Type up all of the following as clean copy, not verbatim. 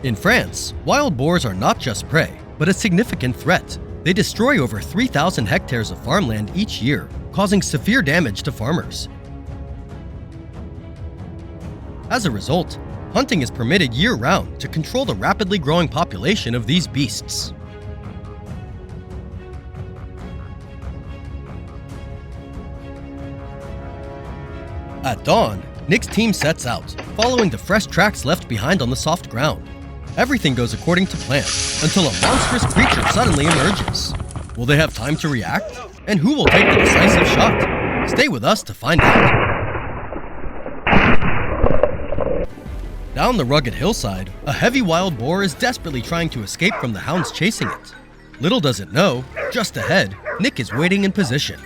In France, wild boars are not just prey, but a significant threat. They destroy over 3,000 hectares of farmland each year, causing severe damage to farmers. As a result, hunting is permitted year-round to control the rapidly growing population of these beasts. At dawn, Nick's team sets out, following the fresh tracks left behind on the soft ground. Everything goes according to plan, until a monstrous creature suddenly emerges. Will they have time to react? And who will take the decisive shot? Stay with us to find out. Down the rugged hillside, a heavy wild boar is desperately trying to escape from the hounds chasing it. Little does it know, just ahead, Nick is waiting in position.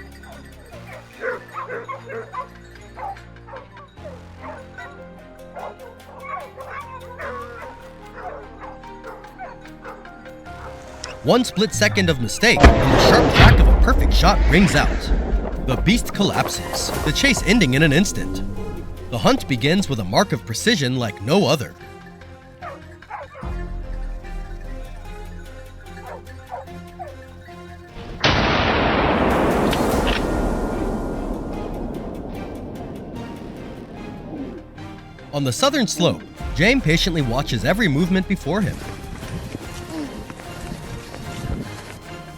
One split second of mistake, and the sharp crack of a perfect shot rings out. The beast collapses, the chase ending in an instant. The hunt begins with a mark of precision like no other. On the southern slope, James patiently watches every movement before him.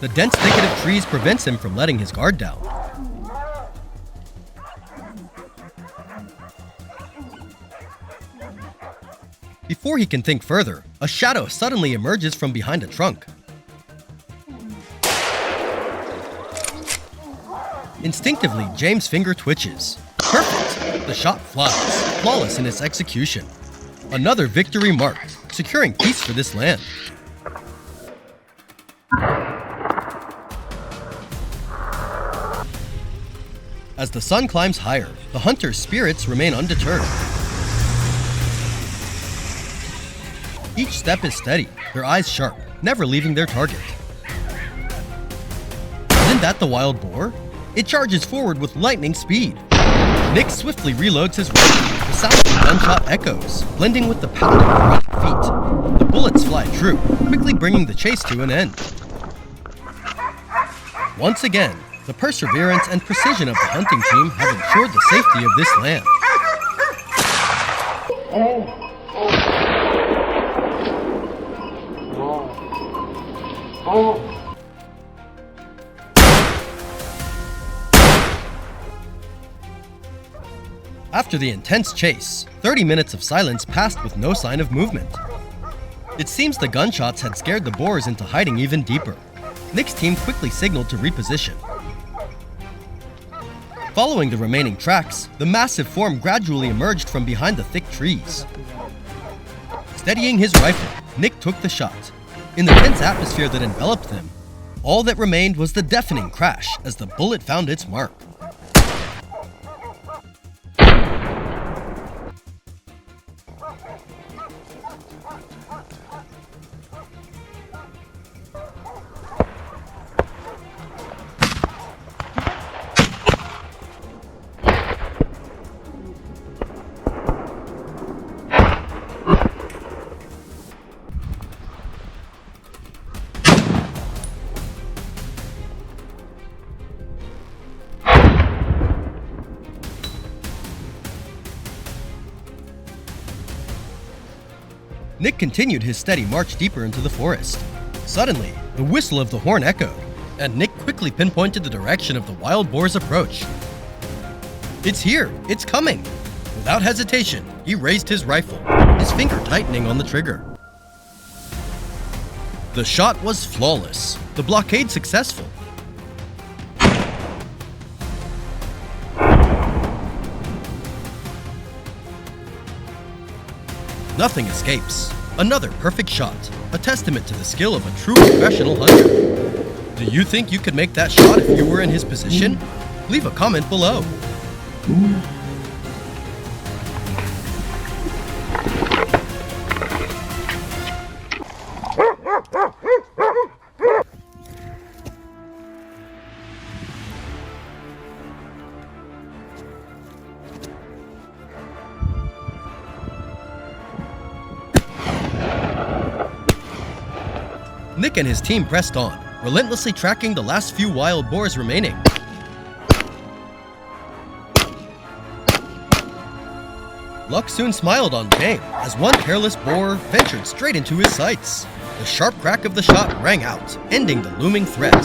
The dense thicket of trees prevents him from letting his guard down. Before he can think further, a shadow suddenly emerges from behind a trunk. Instinctively, James' finger twitches. Perfect! The shot flies, flawless in its execution. Another victory marked, securing peace for this land. As the sun climbs higher, the hunter's spirits remain undeterred. Each step is steady, their eyes sharp, never leaving their target. Isn't that the wild boar? It charges forward with lightning speed. Nick swiftly reloads his rifle. The sound of the gunshot echoes, blending with the pounding of running feet. The bullets fly true, quickly bringing the chase to an end. Once again, the perseverance and precision of the hunting team have ensured the safety of this land. After the intense chase, 30 minutes of silence passed with no sign of movement. It seems the gunshots had scared the boars into hiding even deeper. Nick's team quickly signaled to reposition. Following the remaining tracks, the massive form gradually emerged from behind the thick trees. Steadying his rifle, Nick took the shot. In the tense atmosphere that enveloped them, all that remained was the deafening crash as the bullet found its mark. Nick continued his steady march deeper into the forest. Suddenly, the whistle of the horn echoed, and Nick quickly pinpointed the direction of the wild boar's approach. It's here! It's coming! Without hesitation, he raised his rifle, his finger tightening on the trigger. The shot was flawless, the blockade successful. Nothing escapes. Another perfect shot, a testament to the skill of a true professional hunter. Do you think you could make that shot if you were in his position? Leave a comment below. Nick and his team pressed on, relentlessly tracking the last few wild boars remaining. Luck soon smiled on James as one careless boar ventured straight into his sights. The sharp crack of the shot rang out, ending the looming threat.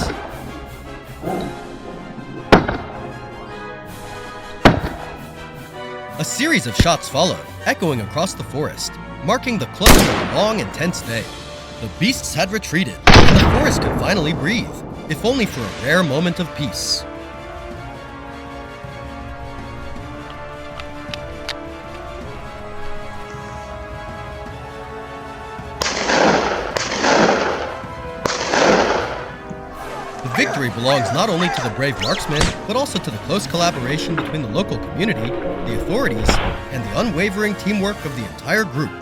A series of shots followed, echoing across the forest, marking the close of a long, intense day. The beasts had retreated, and the forest could finally breathe, if only for a rare moment of peace. The victory belongs not only to the brave marksmen, but also to the close collaboration between the local community, the authorities, and the unwavering teamwork of the entire group.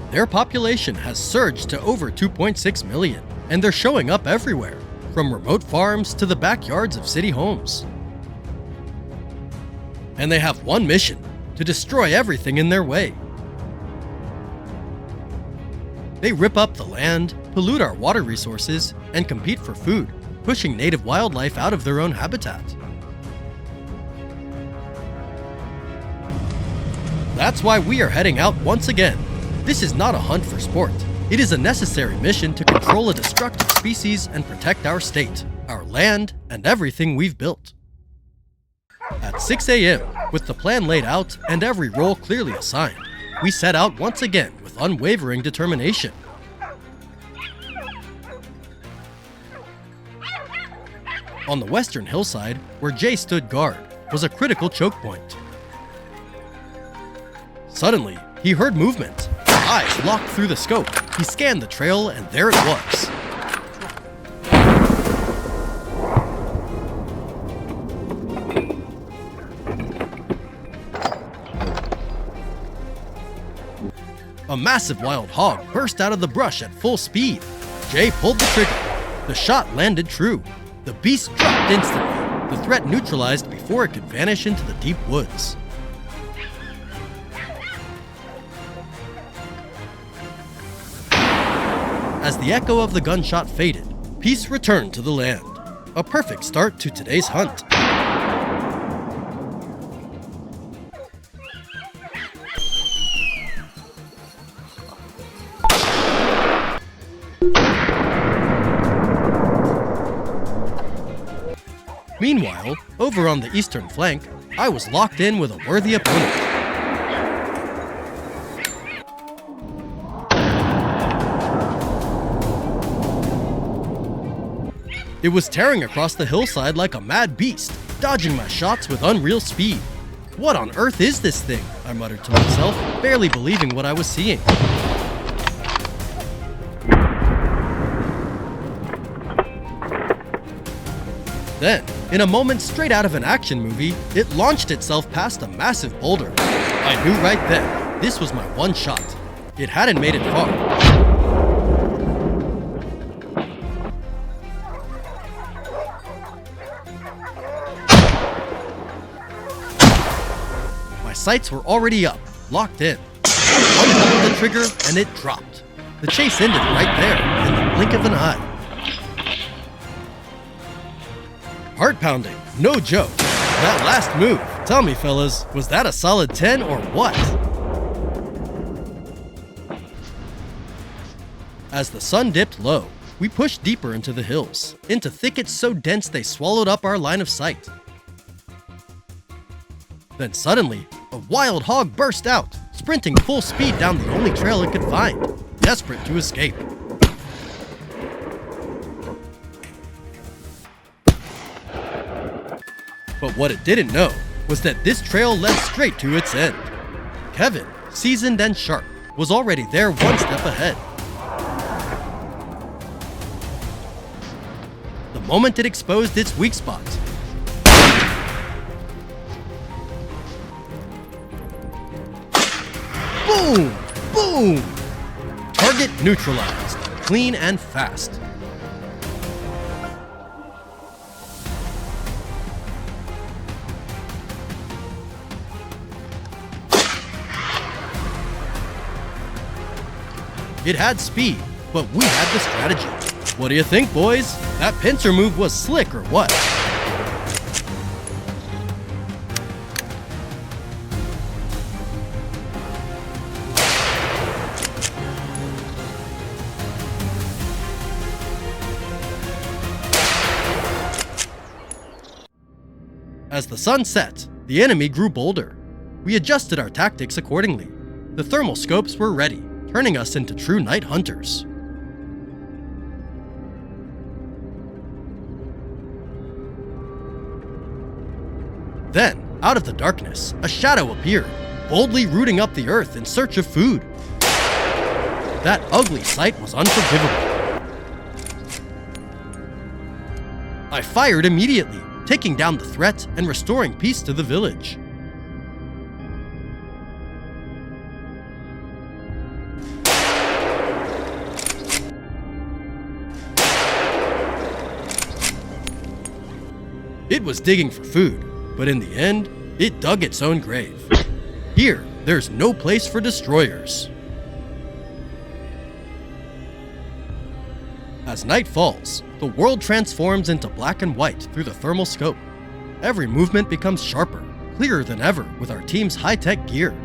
Their population has surged to over 2.6 million, and they're showing up everywhere, from remote farms to the backyards of city homes. And they have one mission: to destroy everything in their way. They rip up the land, pollute our water resources, and compete for food, pushing native wildlife out of their own habitat. That's why we are heading out once again. This is not a hunt for sport. It is a necessary mission to control a destructive species and protect our state, our land, and everything we've built. At 6 a.m., with the plan laid out and every role clearly assigned, we set out once again with unwavering determination. On the western hillside, where Jay stood guard, was a critical choke point. Suddenly, he heard movement. Eyes locked through the scope. He scanned the trail, and there it was. A massive wild hog burst out of the brush at full speed. Jay pulled the trigger. The shot landed true. The beast dropped instantly, the threat neutralized before it could vanish into the deep woods. As the echo of the gunshot faded, peace returned to the land. A perfect start to today's hunt. Meanwhile, over on the eastern flank, I was locked in with a worthy opponent. It was tearing across the hillside like a mad beast, dodging my shots with unreal speed. What on earth is this thing? I muttered to myself, barely believing what I was seeing. Then, in a moment straight out of an action movie, it launched itself past a massive boulder. I knew right then, this was my one shot. It hadn't made it far. My sights were already up, locked in. I pulled the trigger and it dropped. The chase ended right there, in the blink of an eye. Heart-pounding, no joke. That last move, tell me fellas, was that a solid 10 or what? As the sun dipped low, we pushed deeper into the hills, into thickets so dense they swallowed up our line of sight. Then suddenly, a wild hog burst out, sprinting full speed down the only trail it could find, desperate to escape. But what it didn't know was that this trail led straight to its end. Kevin, seasoned and sharp, was already there one step ahead. The moment it exposed its weak spot, boom! Boom! Target neutralized, clean and fast. It had speed, but we had the strategy. What do you think, boys? That pincer move was slick or what? As the sun set, the enemy grew bolder. We adjusted our tactics accordingly. The thermal scopes were ready, turning us into true night hunters. Then, out of the darkness, a shadow appeared, boldly rooting up the earth in search of food. That ugly sight was unforgivable. I fired immediately, taking down the threat and restoring peace to the village. It was digging for food, but in the end, it dug its own grave. Here, there's no place for destroyers. As night falls, the world transforms into black and white through the thermal scope. Every movement becomes sharper, clearer than ever with our team's high-tech gear.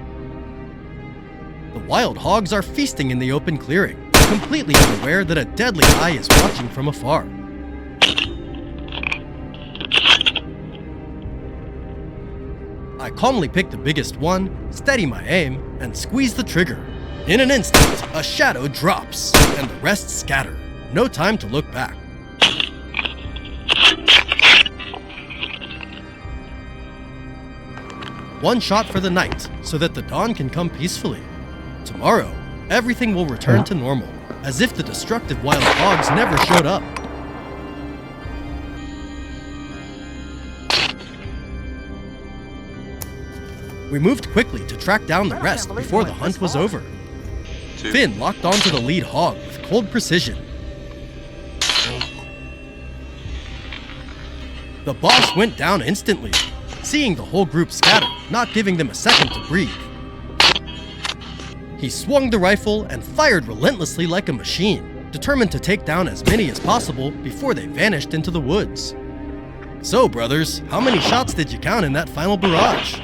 The wild hogs are feasting in the open clearing, completely unaware that a deadly eye is watching from afar. I calmly pick the biggest one, steady my aim, and squeeze the trigger. In an instant, a shadow drops, and the rest scatter. No time to look back. One shot for the night, so that the dawn can come peacefully. Tomorrow, everything will return to normal, as if the destructive wild hogs never showed up. We moved quickly to track down the rest before the hunt was over. Finn locked onto the lead hog with cold precision. The boss went down instantly, seeing the whole group scatter, not giving them a second to breathe. He swung the rifle and fired relentlessly like a machine, determined to take down as many as possible before they vanished into the woods. So, brothers, how many shots did you count in that final barrage?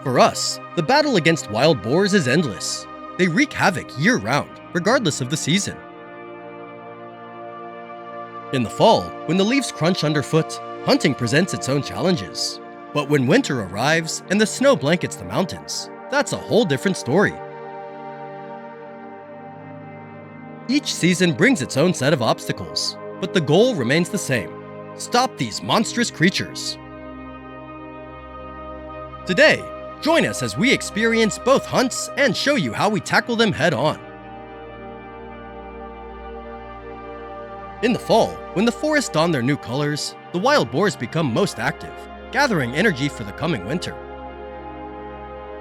For us, the battle against wild boars is endless. They wreak havoc year-round, regardless of the season. In the fall, when the leaves crunch underfoot, hunting presents its own challenges. But when winter arrives and the snow blankets the mountains, that's a whole different story. Each season brings its own set of obstacles, but the goal remains the same: stop these monstrous creatures. Today, join us as we experience both hunts and show you how we tackle them head-on. In the fall, when the forests don their new colors, the wild boars become most active, gathering energy for the coming winter.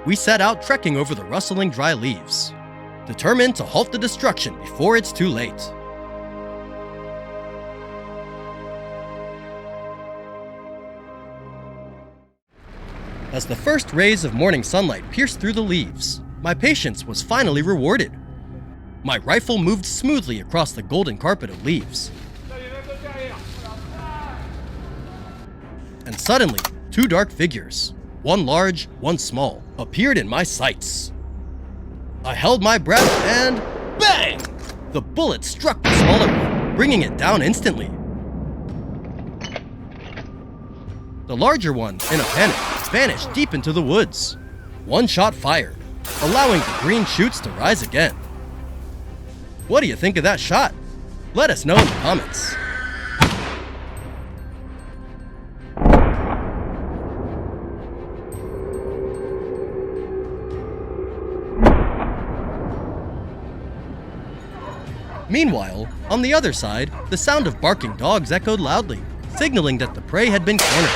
We set out trekking over the rustling dry leaves, determined to halt the destruction before it's too late. As the first rays of morning sunlight pierced through the leaves, my patience was finally rewarded. My rifle moved smoothly across the golden carpet of leaves. And suddenly, two dark figures, one large, one small, appeared in my sights. I held my breath and bang! The bullet struck the smaller one, bringing it down instantly. The larger one, in a panic, vanished deep into the woods. One shot fired, allowing the green shoots to rise again. What do you think of that shot? Let us know in the comments. Meanwhile, on the other side, the sound of barking dogs echoed loudly, signaling that the prey had been cornered.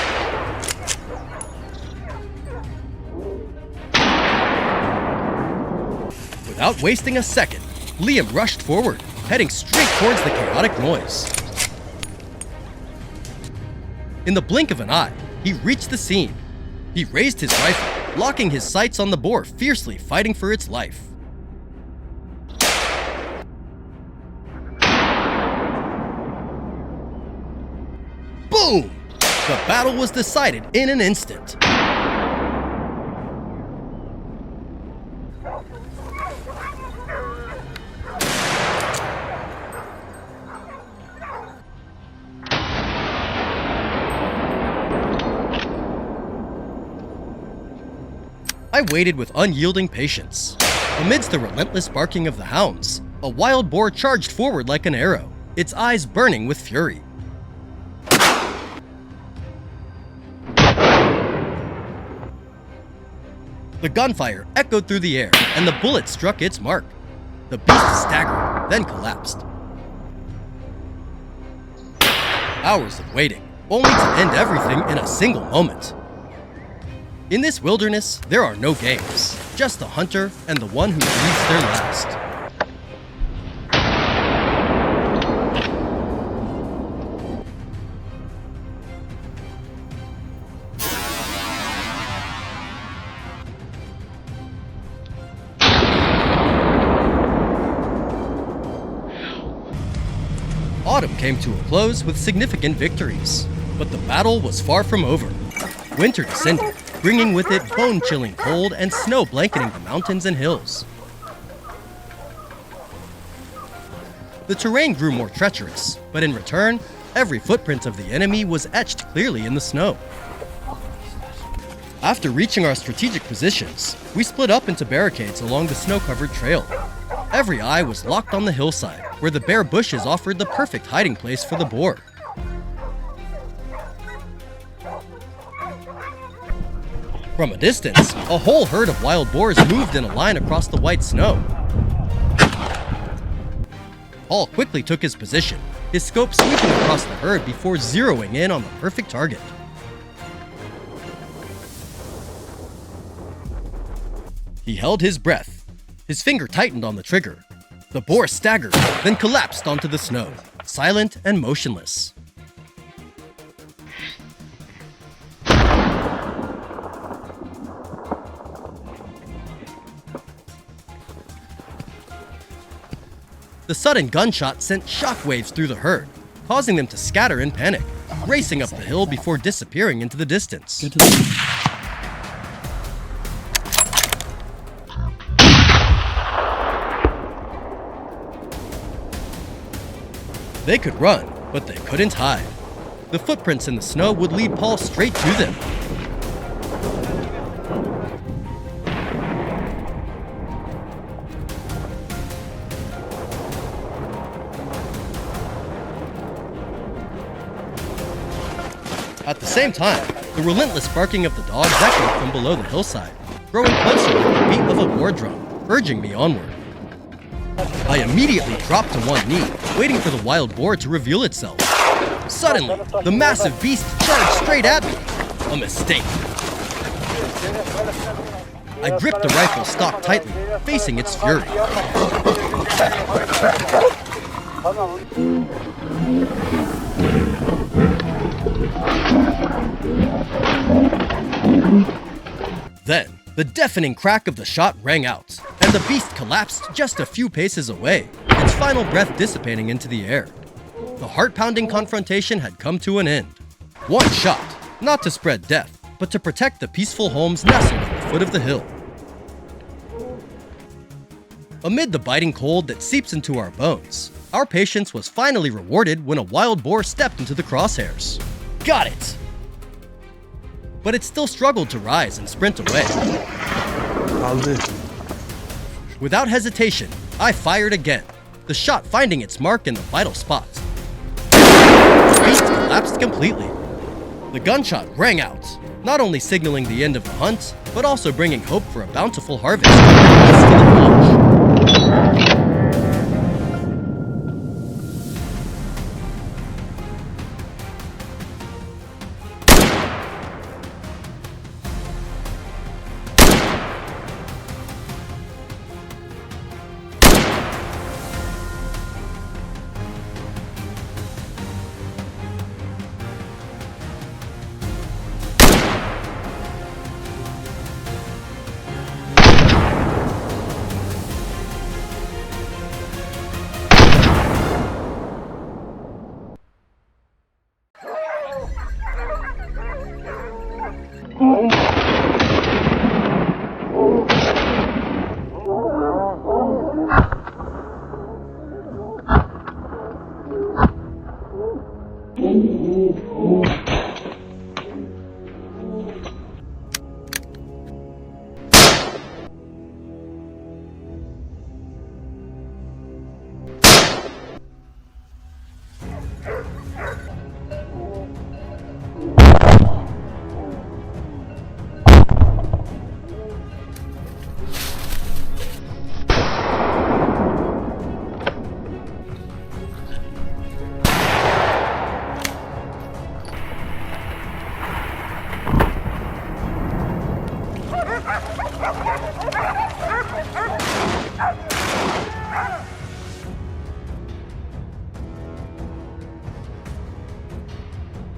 Without wasting a second, Liam rushed forward, heading straight towards the chaotic noise. In the blink of an eye, he reached the scene. He raised his rifle, locking his sights on the boar fiercely fighting for its life. Boom! The battle was decided in an instant. I waited with unyielding patience. Amidst the relentless barking of the hounds, a wild boar charged forward like an arrow, its eyes burning with fury. The gunfire echoed through the air, and the bullet struck its mark. The beast staggered, then collapsed. Hours of waiting, only to end everything in a single moment. In this wilderness, there are no games, just the hunter and the one who breathes their last. Autumn came to a close with significant victories, but the battle was far from over. Winter descended, bringing with it bone-chilling cold and snow blanketing the mountains and hills. The terrain grew more treacherous, but in return, every footprint of the enemy was etched clearly in the snow. After reaching our strategic positions, we split up into barricades along the snow-covered trail. Every eye was locked on the hillside, where the bare bushes offered the perfect hiding place for the boar. From a distance, a whole herd of wild boars moved in a line across the white snow. Paul quickly took his position, his scope sweeping across the herd before zeroing in on the perfect target. He held his breath. His finger tightened on the trigger. The boar staggered, then collapsed onto the snow, silent and motionless. The sudden gunshot sent shockwaves through the herd, causing them to scatter in panic, racing up the hill before disappearing into the distance. They could run, but they couldn't hide. The footprints in the snow would lead Paul straight to them. At the same time, the relentless barking of the dogs echoed from below the hillside, growing closer like the beat of a war drum, urging me onward. I immediately dropped to one knee, waiting for the wild boar to reveal itself. Suddenly, the massive beast charged straight at me. A mistake. I gripped the rifle stock tightly, facing its fury. Then, the deafening crack of the shot rang out, and the beast collapsed just a few paces away, its final breath dissipating into the air. The heart-pounding confrontation had come to an end. One shot, not to spread death, but to protect the peaceful homes nestled at the foot of the hill. Amid the biting cold that seeps into our bones, our patience was finally rewarded when a wild boar stepped into the crosshairs. Got it! But it still struggled to rise and sprint away. Without hesitation, I fired again, the shot finding its mark in the vital spot. The beast collapsed completely. The gunshot rang out, not only signaling the end of the hunt, but also bringing hope for a bountiful harvest east to the village.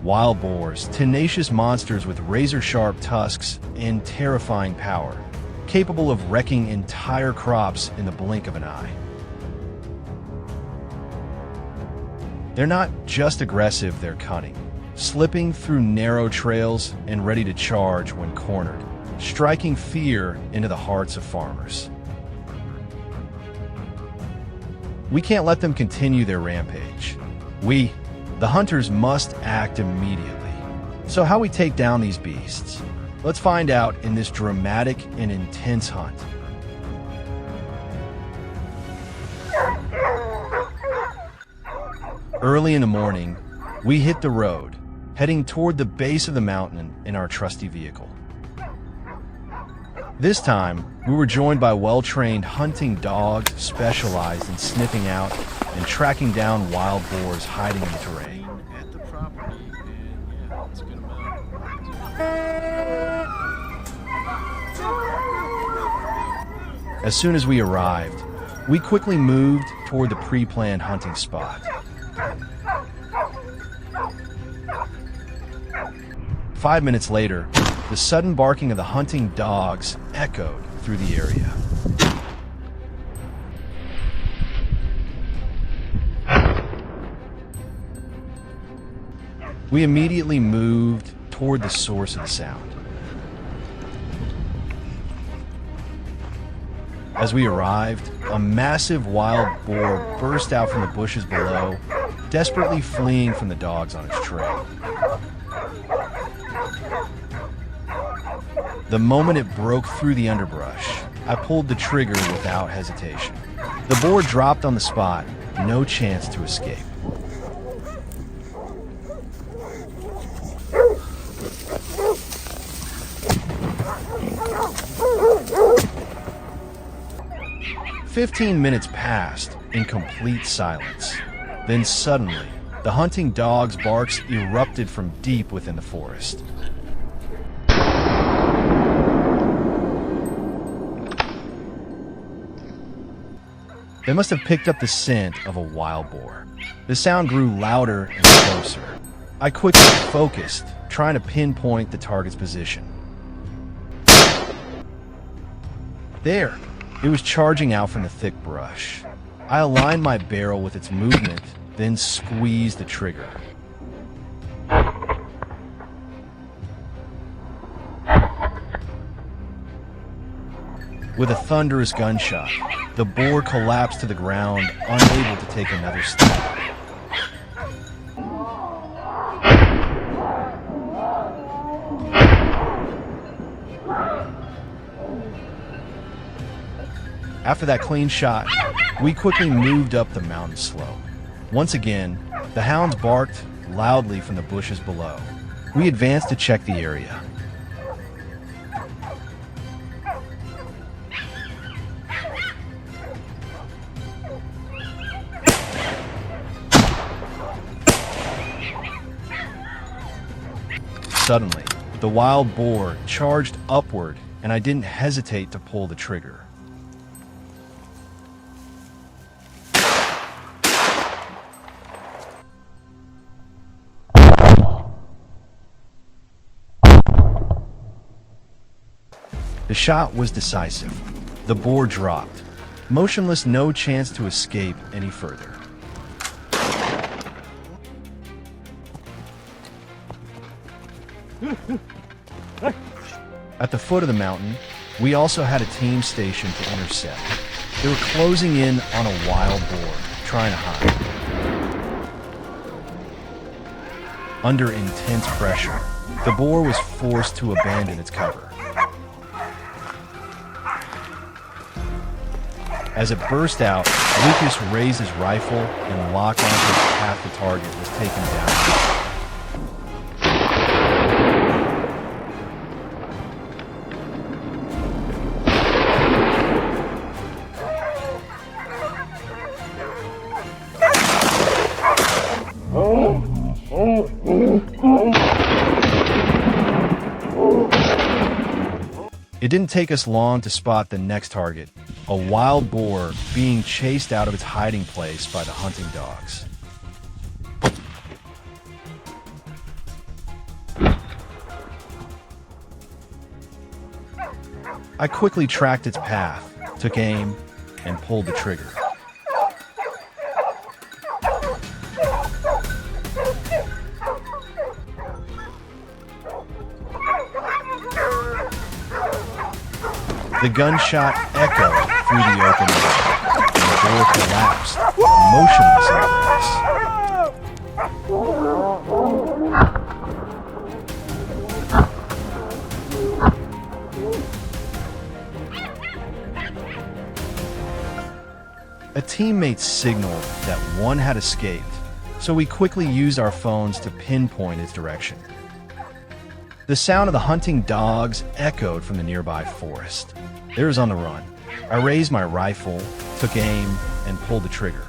Wild boars, tenacious monsters with razor-sharp tusks and terrifying power, capable of wrecking entire crops in the blink of an eye. They're not just aggressive, they're cunning, slipping through narrow trails and ready to charge when cornered, striking fear into the hearts of farmers. We can't let them continue their rampage. We, the hunters, must act immediately. So how we take down these beasts? Let's find out in this dramatic and intense hunt. Early in the morning, we hit the road, heading toward the base of the mountain in our trusty vehicle. This time, we were joined by well-trained hunting dogs specialized in sniffing out and tracking down wild boars hiding in the terrain. At the property, and yeah, let's get them out. As soon as we arrived, we quickly moved toward the pre-planned hunting spot. 5 minutes later, the sudden barking of the hunting dogs echoed through the area. We immediately moved toward the source of the sound. As we arrived, a massive wild boar burst out from the bushes below, desperately fleeing from the dogs on its trail. The moment it broke through the underbrush, I pulled the trigger without hesitation. The boar dropped on the spot, no chance to escape. "15 minutes passed in complete silence. Then suddenly, the hunting dog's barks erupted from deep within the forest. They must have picked up the scent of a wild boar. The sound grew louder and closer. I quickly focused, trying to pinpoint the target's position. There, it was charging out from the thick brush. I aligned my barrel with its movement, then squeezed the trigger. With a thunderous gunshot, the boar collapsed to the ground, unable to take another step. After that clean shot, we quickly moved up the mountain slope. Once again, the hounds barked loudly from the bushes below. We advanced to check the area. Suddenly, the wild boar charged upward, and I didn't hesitate to pull the trigger. The shot was decisive. The boar dropped, motionless, no chance to escape any further. At the foot of the mountain, we also had a team stationed to intercept. They were closing in on a wild boar, trying to hide. Under intense pressure, the boar was forced to abandon its cover. As it burst out, Lucas raised his rifle and locked onto his path. The target was taken down. It didn't take us long to spot the next target, a wild boar being chased out of its hiding place by the hunting dogs. I quickly tracked its path, took aim, and pulled the trigger. The gunshot echoed through the open air, and the boar collapsed, motionless in place. A teammate signaled that one had escaped, so we quickly used our phones to pinpoint its direction. The sound of the hunting dogs echoed from the nearby forest. They were on the run. I raised my rifle, took aim, and pulled the trigger.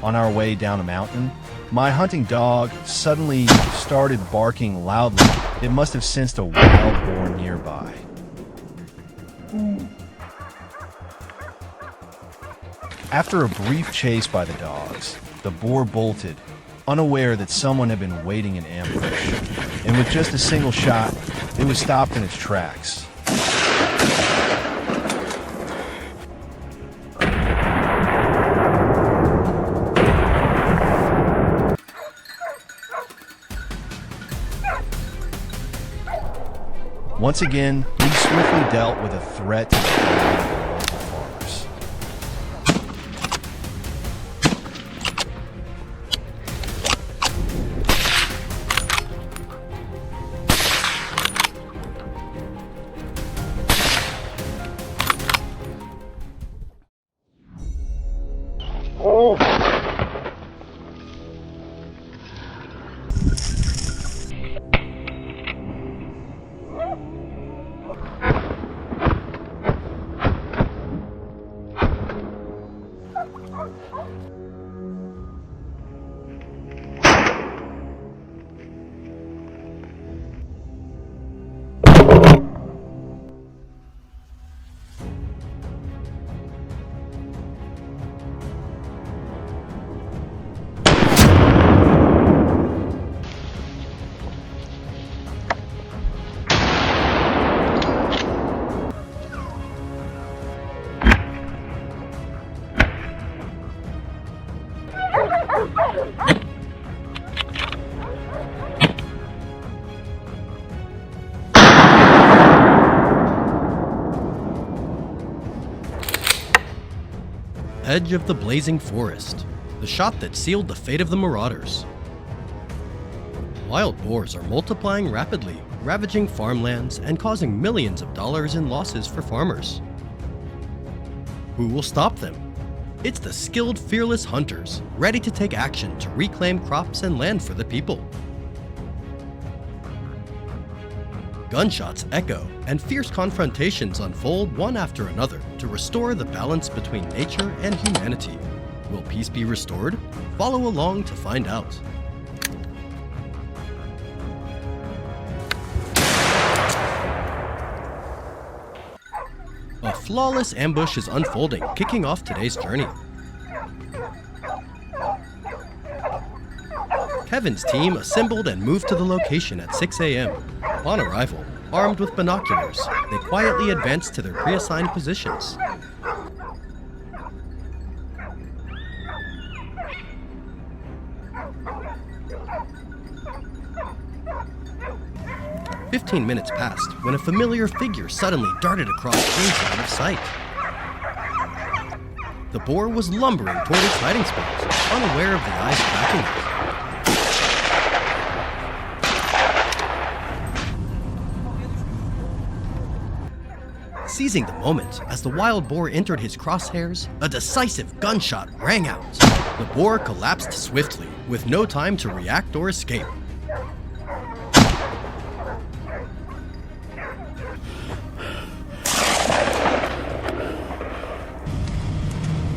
On our way down a mountain, my hunting dog suddenly started barking loudly. It must have sensed a wild boar nearby. After a brief chase by the dogs, the boar bolted, unaware that someone had been waiting in ambush. And with just a single shot, it was stopped in its tracks. Once again, he swiftly dealt with a threat to the local farmers. Edge of the blazing forest, the shot that sealed the fate of the marauders. Wild boars are multiplying rapidly, ravaging farmlands and causing millions of dollars in losses for farmers. Who will stop them? It's the skilled, fearless hunters, ready to take action to reclaim crops and land for the people. Gunshots echo, and fierce confrontations unfold one after another to restore the balance between nature and humanity. Will peace be restored? Follow along to find out. A flawless ambush is unfolding, kicking off today's journey. Kevin's team assembled and moved to the location at 6 a.m. Upon arrival, armed with binoculars, they quietly advanced to their pre-assigned positions. "15 minutes passed when a familiar figure suddenly darted across James' line of sight. The boar was lumbering toward its hiding spot, unaware of the eyes tracking it. Seizing the moment as the wild boar entered his crosshairs, a decisive gunshot rang out. The boar collapsed swiftly, with no time to react or escape.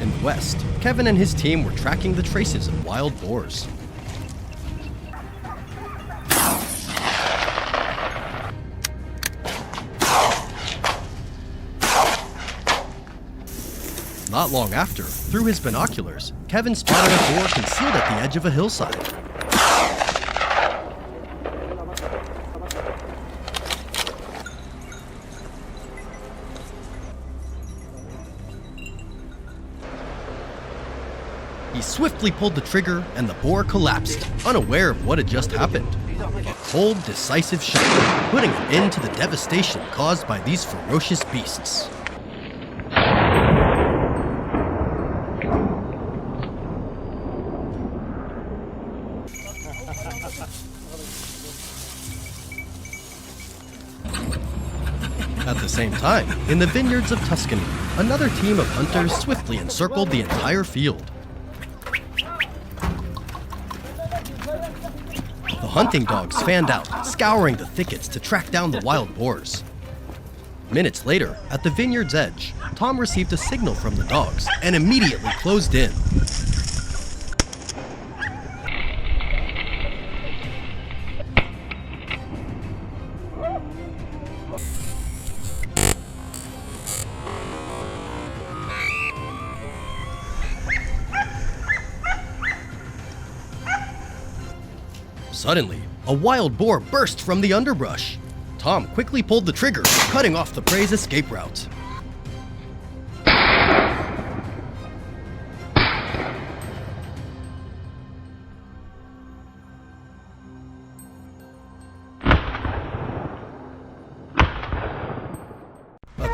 In the west, Kevin and his team were tracking the traces of wild boars. Not long after, through his binoculars, Kevin spotted a boar concealed at the edge of a hillside. He swiftly pulled the trigger and the boar collapsed, unaware of what had just happened. A cold, decisive shot, putting an end to the devastation caused by these ferocious beasts. At the same time, in the vineyards of Tuscany, another team of hunters swiftly encircled the entire field. The hunting dogs fanned out, scouring the thickets to track down the wild boars. Minutes later, at the vineyard's edge, Tom received a signal from the dogs and immediately closed in. Suddenly, a wild boar burst from the underbrush. Tom quickly pulled the trigger, cutting off the prey's escape route.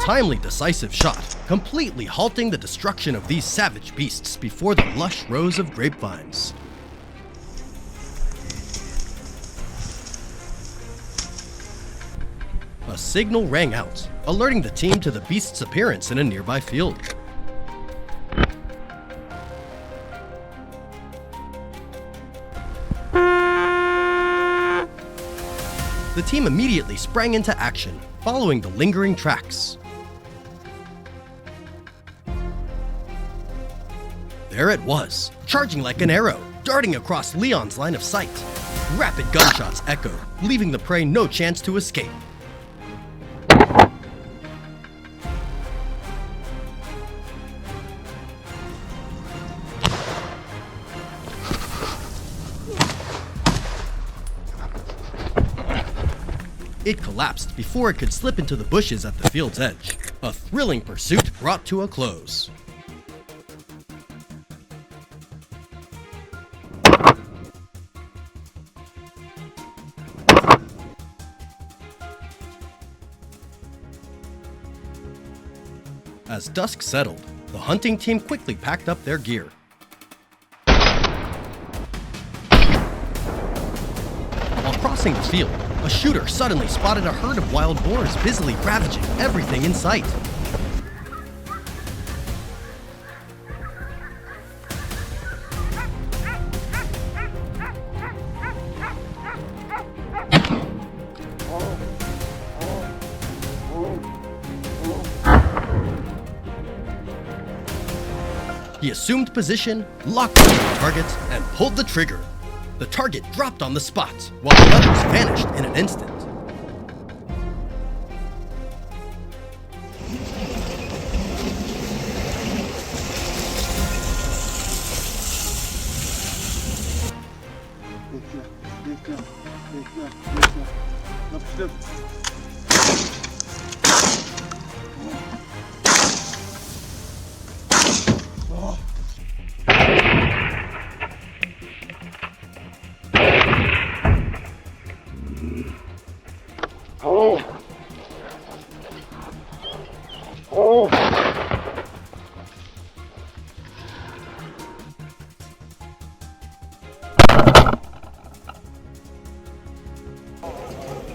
timely, decisive shot, completely halting the destruction of these savage beasts before the lush rows of grapevines. A signal rang out, alerting the team to the beast's appearance in a nearby field. The team immediately sprang into action, following the lingering tracks. There it was, charging like an arrow, darting across Leon's line of sight. Rapid gunshots echoed, leaving the prey no chance to escape. It collapsed before it could slip into the bushes at the field's edge. A thrilling pursuit brought to a close. As dusk settled, the hunting team quickly packed up their gear. While crossing the field, a shooter suddenly spotted a herd of wild boars busily ravaging everything in sight. He assumed position, locked onto the target, and pulled the trigger. The target dropped on the spot, while the others vanished in an instant.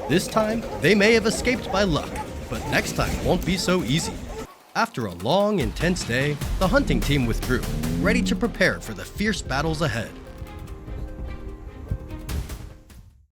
This time, they may have escaped by luck, but next time won't be so easy. After a long, intense day, the hunting team withdrew, ready to prepare for the fierce battles ahead.